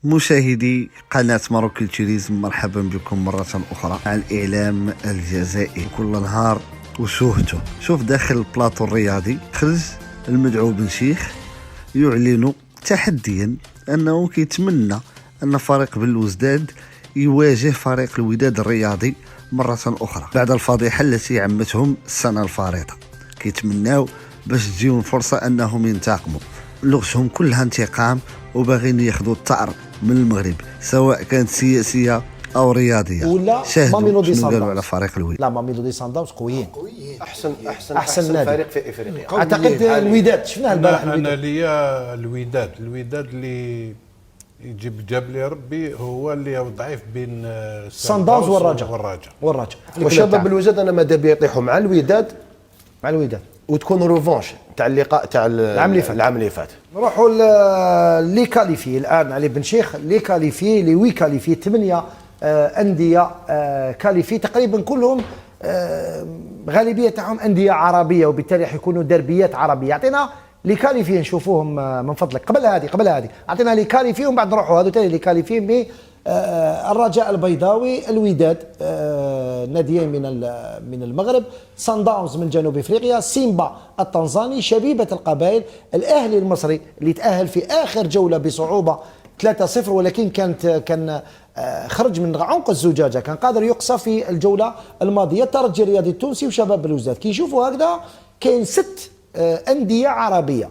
مشاهدي قناة ماروكي توريزم، مرحبا بكم مرة أخرى مع الإعلام الجزائري. كل نهار وشوهته. شوف داخل البلاطو الرياضي خرج المدعو بن شيخ يعلن تحديا أنه كيتمنى أن فريق بلوزداد يواجه فريق الوداد الرياضي مرة أخرى بعد الفضيحة التي عمتهم السنة الفارطة. كيتمناو باش تجيهم فرصة أنهم ينتقموا. لغتهم كلها انتقام وباغين ياخذوا الثأر من المغرب، سواء كانت سياسيه او رياضيه. ولا ماميلودي شنو قالوا على فريق الوداد؟ لا، ماميلودي صندوقز قويين، احسن فريق في افريقيا. اعتقد الوداد شفناه البارح. انا ليا الوداد اللي جاب لي ربي هو اللي ضعيف بين صندوقز والرجاء. وشباب الوداد انا ماذا بيا يطيحوا مع الوداد وتكون ريفونش تاع اللقاء تاع العام اللي فات. نروحوا لي كاليفي الان علي بن شيخ. لي كاليفي لي وي كاليفي 8 انديه كاليفي تقريبا كلهم، غالبيه تاعهم انديه عربيه، وبالتالي حيكونوا دربيات عربيه. يعطينا لي كاليفي نشوفوهم من فضلك. قبل هذه اعطينا لي كاليفي ومن بعد نروحوا هذو ثاني لي كاليفي مي الرجاء البيضاوي، الوداد ناديين من المغرب، صنداونز من جنوب افريقيا، سيمبا التنزاني، شبيبه القبائل، الاهلي المصري اللي تاهل في اخر جوله بصعوبه 3-0، ولكن كان خرج من عنق الزجاجه، كان قادر يقصى في الجوله الماضيه. الترجي الرياضي التونسي وشباب بلوزداد. كي يشوفوا هكذا كاين 6 انديه عربيه: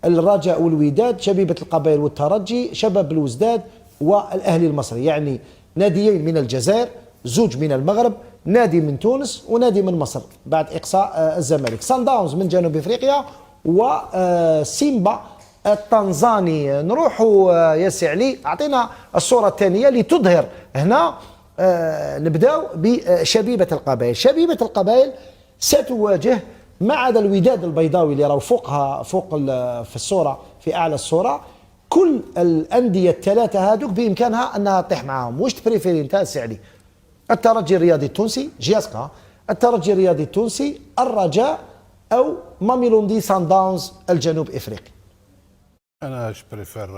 الرجاء والوداد، شبيبه القبائل والترجي، شباب بلوزداد والاهلي المصري. يعني ناديين من الجزائر، 2 من المغرب، نادي من تونس ونادي من مصر بعد اقصاء الزمالك. صنداونز من جنوب افريقيا وسيمبا التنزاني. نروحوا يا سي علي، اعطينا الصوره الثانيه لتظهر هنا. نبداو بشبيبه القبائل. شبيبه القبائل ستواجه ما عدا الوداد البيضاوي اللي راهو فوق في الصوره، في اعلى الصوره. كل الانديه الثلاثه هذوك بامكانها انها تطيح معاهم. واش تبريفيري انت سي علي؟ الترجي الرياضي التونسي جياسكا، الترجي الرياضي التونسي، الرجاء، او ماميلودي صنداونز الجنوب افريقي؟ انا بريفير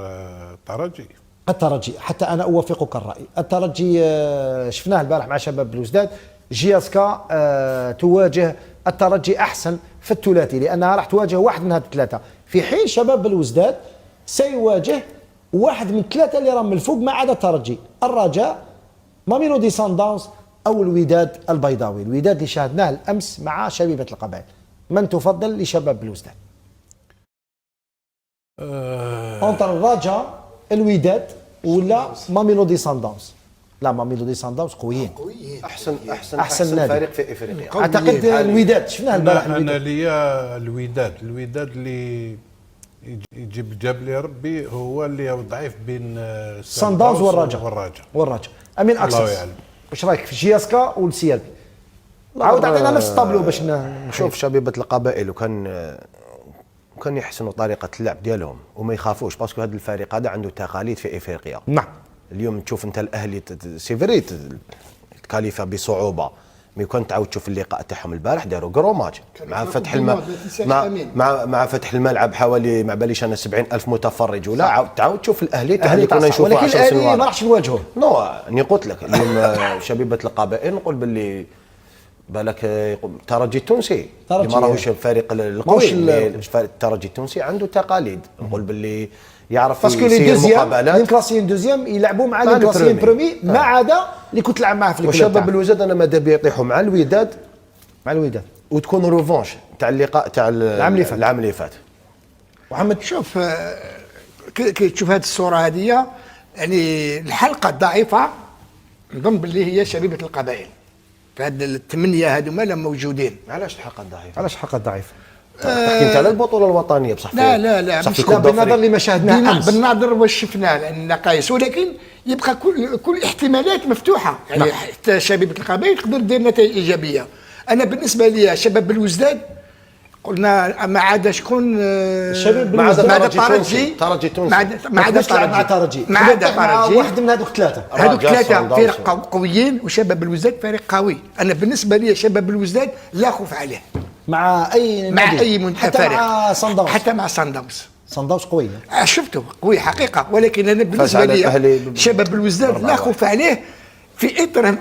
الترجي. حتى انا اوافقك الراي. الترجي شفناه البارح مع شباب بلوزداد. جياسكا تواجه الترجي احسن في الثلاثي لانها راح تواجه واحد من هذه الثلاثه، في حين شباب بلوزداد سيواجه واحد من 3 اللي راهم من الفوق ما عدا الترجي: الرجاء، ماميلودي صنداونز، او الوداد البيضاوي. الوداد اللي شاهدناه الامس مع شبيبه القبائل. من تفضل لشباب بلوزداد؟ انطر الرجاء، الوداد، ولا ماميلودي صنداونز؟ لا، ماميلودي صنداونز قويين. احسن فريق في افريقيا. اعتقد الوداد شفناه البارح. انا ليا الوداد اللي جاب لي ربي هو اللي ضعيف بين صنداونز والرجاء. امين اكسس، الله يعلم. واش رايك في جياسكا والسيالبي؟ عاود عطينا نفس الطابلو باش نشوف شبيبه القبائل وكان يحسنوا طريقه اللعب ديالهم وما يخافوش، باسكو هذا الفريق هذا عنده تقاليد في افريقيا. نعم. اليوم تشوف انت الاهلي سيفريت تكاليفه بصعوبه، مي كنت تعاود تشوف اللقاء تاعهم البارح داروا كرو ماتش مع فتح مع فتح الملعب حوالي ما باليش انا 70,000 متفرج، ولا تعاود تشوف الاهلي كنا نشوفوا 10 سنوات. ولكن ما راحش نواجهه. نو اني قلت لك اليوم شبيبه القبائل نقول باللي بالك الترجي التونسي ما راهوش الفريق القوي. الترجي التونسي عنده تقاليد، نقول باللي يعرف يسير مقابلات. لي كلاسيين دوزيام يلعبوا مع لي كلاسيين برومي ما عدا اللي كنت تلعب معاه في الكلاب. وشباب الوداد انا ماذا بيا يطيحوا مع الوداد وتكون ريفونش تاع اللقاء تاع العام اللي فات. محمد، شوف كي تشوف هذه الصوره هذه، يعني الحلقه الضعيفه نظن باللي هي شبيبه القبائل. فهاد الثمانيه هذوما لا موجودين. علاش الحلقه الضعيفه؟ علاش الحلقه الضعيفه؟ تحكي على البطوله الوطنيه بصح. لا مش بالنظر اللي ما شاهدناه امس، بالنظر واش شفناه، لان قايس، ولكن يبقى كل احتمالات مفتوحه. يعني حتى شبيبه القبائل تقدر دير نتائج ايجابيه. انا بالنسبه لي شباب بلوزداد قلنا ما عدا شكون؟ الشباب ما عدا الترجي ما عدا الترجي واحد من هذوك 3. هذوك 3 فرق قويين، وشباب بلوزداد فريق قوي. انا بالنسبه لي شباب بلوزداد لا خوف عليه مع اي منتخب، حتى مع صندوقز. حتى مع صندوقز صن قويه. شفته قوي حقيقه، ولكن انا فاز بالنسبه على لي الأهلي شباب الوزداد لا خوف عليه في اطر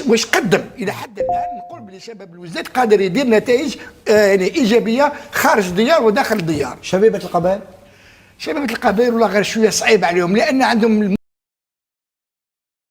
واش قدم. الى حد الان نقول بلي شباب الوزداد قادر يدير نتائج يعني ايجابيه خارج الديار وداخل الديار. شبيبه القبائل شباب القبائل والله غير شويه صعيب عليهم، لان عندهم